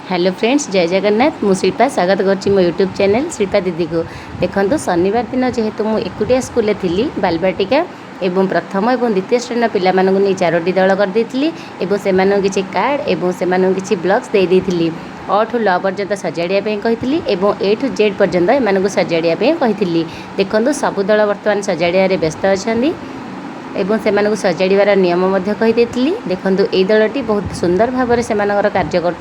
Hello friends, जय जगन्नाथ। मु शिल्पा स्वागत करुच्ची मो यूट्यूब चैनल शिल्पा दीदी को। देखो शनिवार दिन जेहेतु मुझे एकुटिया स्कूल थी बालबाटिका एवं प्रथम और द्वितीय श्रेणी पिला नहीं 4टी दल करदी से किसी कार्ड और से किसी ब्लॉक्स दे देती। अ ठू ल पर्यंत सजाड़िया कही ए ठू जेड पर्यंत एम सजाड़िया कही। देखो सबु दल बर्तमान सजाड़िया व्यस्त अच्छा एवं से सजाड़ार नियम कहीदे। देखो ये दलटी बहुत सुंदर भाव से कार्य कर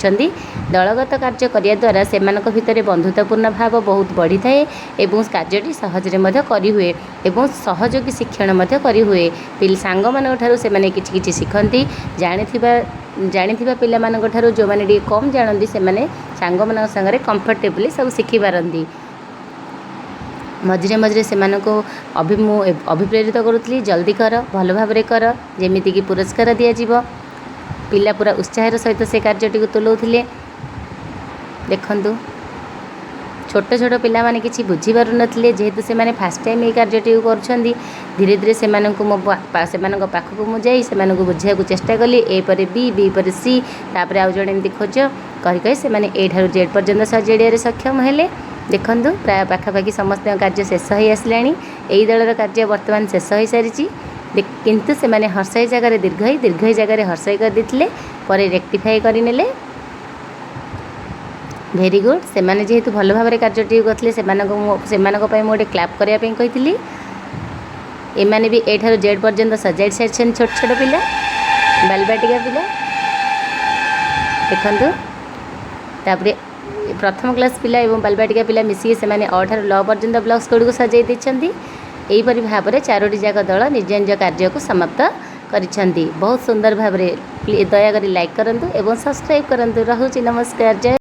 दलगत कार्य करने द्वारा से भितर बंधुतापूर्ण भाव बहुत बढ़ी थाए एवं कार्यटी सहजरे करिहुए एवं सहयोगी शिक्षण करिहुए। सांग मानू से किछि शिखती जानी पिला जो मैंने कम जानती से सांग मान सागर कंफर्टेबली सब शिखिपारती। मझे मझे से अभिप्रेरित करुली जल्दी कर भल भाव कर जमीक पुरस्कार दिज्व। पिला पूरा उत्साह सहित से कार्यटी तुलाऊे। देखु छोट छोट पिला माने किसी बुझीपार नथिले जेहेतु से माने फास्ट टाइम ये कार्यटी कर धीरे धीरे से मो पाखक मुझे से बुझा चेष्टा कली ए पर बी पर सी तापर आउ जड़े एमती खोज कही से ए ठारू जेड पर्यंत सजाड़िया सक्षम हेले। देखु प्राय पाखापाखि समस्त कार्य शेष हो आसला। यही दलर कार्य बर्तमान शेष हो सारी किंतु से माने हर्षई जगार दीर्घई जगार हर्षई करदे पर रेक्टिफाई करने। भेरी गुड से माने जेहेतु भल भाव कार्यटी करते से गोटे क्लाप करने कही। एमाने भी ए ठारू जेड पर्यंत सजाई सारी छोट छोट पिला बालबाटिका पिला। देखु तापर प्रथम क्लास पिला और बालबाटिका पिला मिसिकी से अ ठारू ल पर्यंत ब्लॉक्स गुड़ी सजाई देछंती। एहीपरि भाव में 4टी जाक दल निज निज कार्य को समाप्त करिसेंती। बहुत सुंदर भाव में दयाकरी लाइक करंतु एवं सब्सक्राइब करंतु। रहुछि नमस्कार। जय।